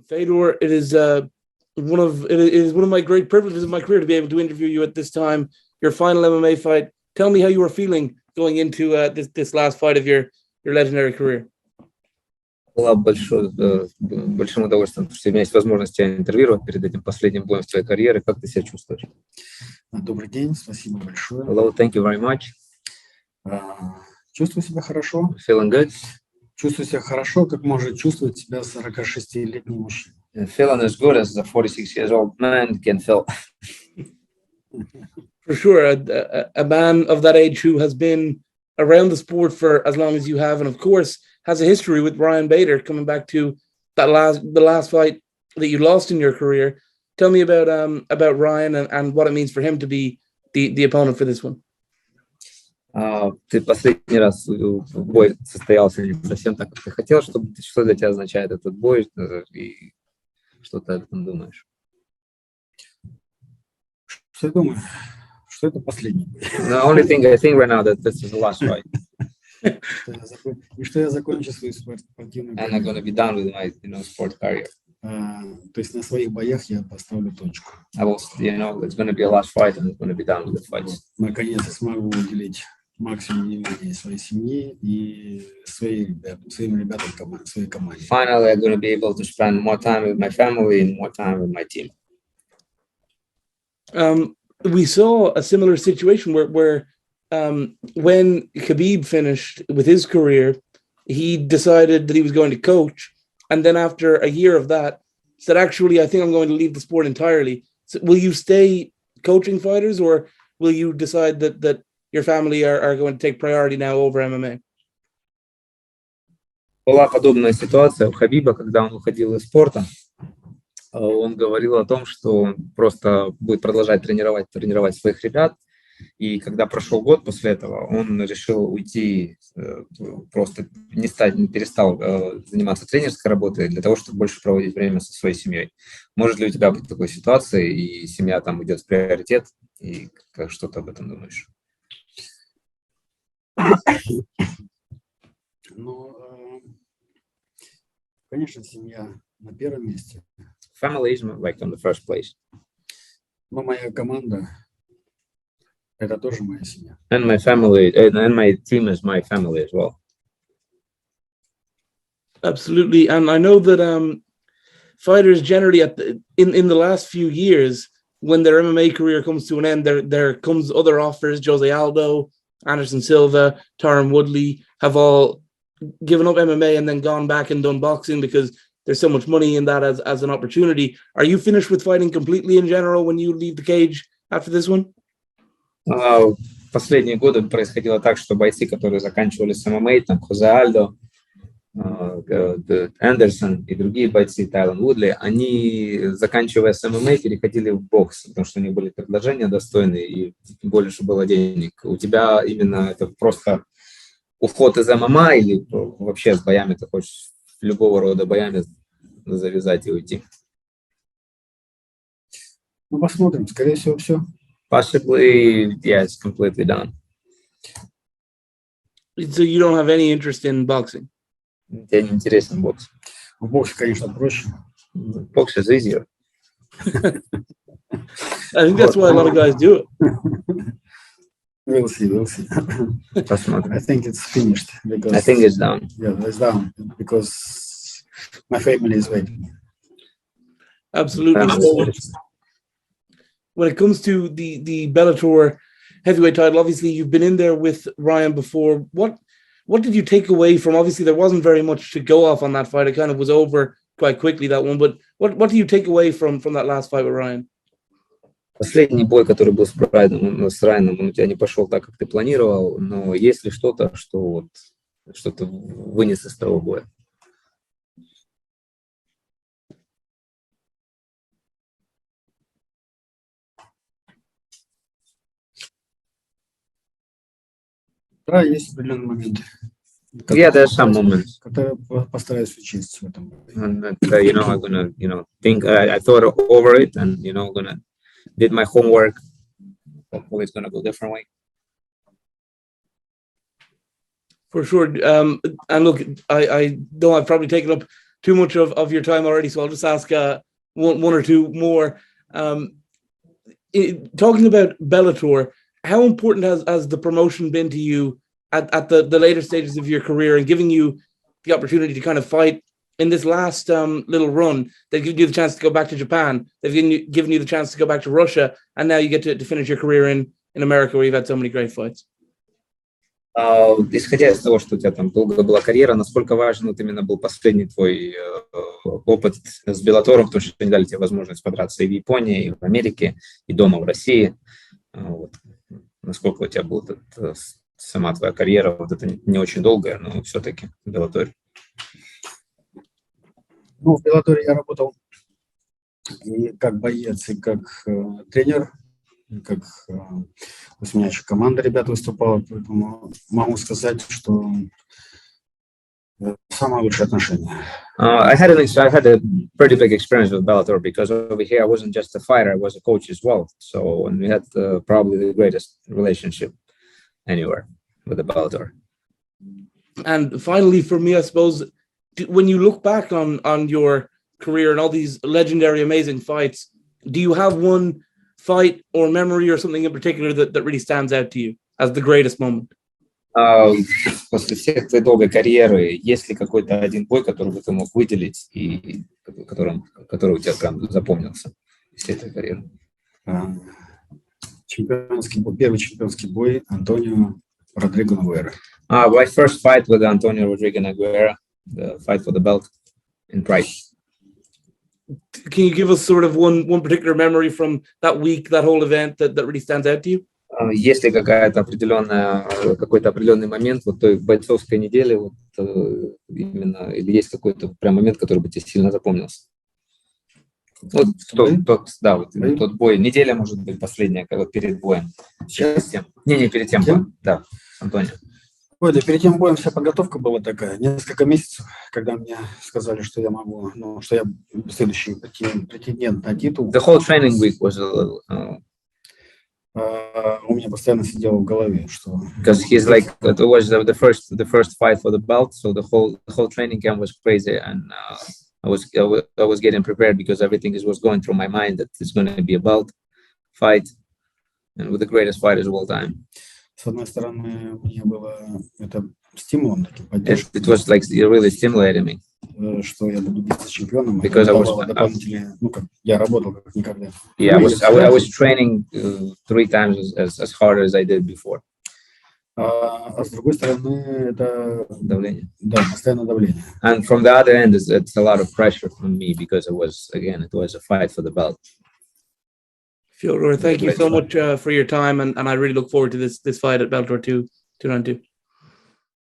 Fedor, it is one of my great privileges in my career to be able to interview you at this time. Your final MMA fight. Tell me how you were feeling going into this last fight of your legendary career. Было большим удовольствием, что у меня есть возможность тебя интервьюировать перед этим последним боем в твоей карьере. Как ты себя чувствуешь? Добрый день, спасибо большое. Hello, thank you very much. Чувствую себя хорошо. Feeling good? Чувствую себя хорошо, как может чувствовать себя 46-летний мужчина. Feeling as good as a 46-year-old man can feel. For sure, a man of that age who has been around the sport for as long as you have, and of course has a history with Ryan Bader. Coming back to the last fight that you lost in your career, tell me about Ryan and what it means for him to be the opponent for this one. Ты последний раз бой состоялся не совсем так, как ты хотел. Что для тебя означает этот бой и что ты об этом думаешь? Что я думаю? Что это последний бой. The only thing I think right now that this is the last fight. И что я закончу свою спортивную And I'm going to be done with my sport career. То есть на своих боях я поставлю точку. I will, it's going to be a last fight and I'm going to be done with the fights. Наконец я смогу уделить максимум внимания своей семье и своим ребятам, своей команде. Finally, I'm going to be able to spend more time with my family and more time with my team. We saw a similar situation where when Khabib finished with his career, he decided that he was going to coach. And then after a year of that, said, actually, I think I'm going to leave the sport entirely. So will you stay coaching fighters, or will you decide that your family are going to take priority now over MMA? Была подобная ситуация у Хабиба, когда он уходил из спорта. Он говорил о том, что он просто будет продолжать тренировать своих ребят. И когда прошел год после этого, он решил уйти, просто перестал заниматься тренерской работой для того, чтобы больше проводить время со своей семьей. Может ли у тебя быть такой ситуации, и семья там идет в приоритет, и что ты об этом думаешь? Ну, конечно, семья на первом месте. Family is like on the first place. Но моя команда — это тоже моя семья. And my family, and my team is my family as well. Absolutely, and I know that fighters generally in the last few years, when their MMA career comes to an end, there comes other offers. Jose Aldo, Anderson Silva, Tyron Woodley have all given up MMA and then gone back and done boxing because there's so much money in that as an opportunity. Are you finished with fighting completely in general when you leave the cage after this one? Последние годы происходило так, что бойцы, которые заканчивали с ММА, там Хозе Альдо, Эндерсон и другие бойцы, Тайлон Вудли, они, заканчивая с ММА, переходили в бокс, потому что у них были предложения достойные и больше было денег. У тебя именно это просто уход из ММА или вообще с боями ты хочешь любого рода боями завязать и уйти? Ну, посмотрим. Скорее всего, все. Possibly, yeah, it's completely done. So you don't have any interest in boxing? Тебе не интересен бокс? В боксе, конечно, проще. Бокс is easier. I think that's why a lot of guys do it. We'll see. Посмотрим. I think it's finished. Because, I think it's done. Yeah, it's done because my family is waiting. Absolutely. So, when it comes to the Bellator heavyweight title, obviously you've been in there with Ryan before. What did you take away from? Obviously, there wasn't very much to go off on that fight. It kind of was over quite quickly, that one. But what do you take away from that last fight with Ryan? Последний бой, который был с Райаном, он у тебя не пошел так, как ты планировал, но есть ли что-то, что ты вынес из того боя? Да, есть определенные моменты. Yeah, there's some moments. Которые постараюсь учесть в этом. And that, I'm gonna, think. I thought over it, and gonna did my homework. Hopefully, it's gonna go different way. For sure. And look, I know I've probably taken up too much of your time already, so I'll just ask one or two more. Talking about Bellator, how important has the promotion been to you at the later stages of your career and giving you the opportunity to kind of fight in this last little run? They've given you the chance to go back to Japan. They've given you the chance to go back to Russia, and now you get to finish your career in America, where you've had so many great fights. Исходя из того, что у тебя там долго была карьера, насколько важен вот именно был последний твой опыт с Беллатором, потому что они дали тебе возможность подраться и в Японии, и в Америке, и дома в России. Вот. Насколько у тебя была сама твоя карьера, вот это не очень долгая, но все-таки в Беллаторе. Ну, в Беллаторе я работал и как боец, и как тренер, как у меня еще команда ребят выступала, поэтому могу сказать, что самое лучшее отношение. I had a pretty big experience with Bellator because over here I wasn't just a fighter, I was a coach as well. So and we had probably the greatest relationship anywhere with the Bellator. And finally, for me, I suppose, when you look back on your career and all these legendary, amazing fights, do you have one fight or memory or something in particular that really stands out to you as the greatest moment? После всех твоей долгой карьеры, есть ли какой-то один бой, который бы ты мог выделить и который у тебя прям запомнился из всей этой карьеры? Первый чемпионский бой Антонио Родриго Нагуэра. My first fight with Antonio Rodrigo Nagüera, the fight for the belt in Pride. Can you give us sort of one particular memory from that week, that whole event that really stands out to you? Есть ли какой-то определенный момент вот той бойцовской недели, вот именно, или есть какой-то прям момент, который бы тебе сильно запомнился? Вот тот бой, неделя, может быть, последняя, вот перед боем. Сейчас? Не перед тем боем, да, Антонио. Ой, да перед тем боем вся подготовка была такая. Несколько месяцев, когда мне сказали, что я могу, что я следующий претендент на титул. The whole training week was у меня постоянно сидело в голове, что... Because he's like, it was the first fight for the belt, so the whole training camp was crazy, and I was getting prepared because everything was going through my mind that it's going to be a belt fight, and with the greatest fighters of all time. С одной стороны, мне было это стимулом, таким поддержкой. It was like it really stimulated me. Что я буду биться с чемпионом. Because я работал как никогда. Yeah, I was training 3 times as hard as I did before. А с другой стороны, это давление. Да, постоянное давление. And from the other end, it's a lot of pressure on me because it was a fight for the belt. Fedor, thank you so much for your time, and I really look forward to this fight at Bellator 292.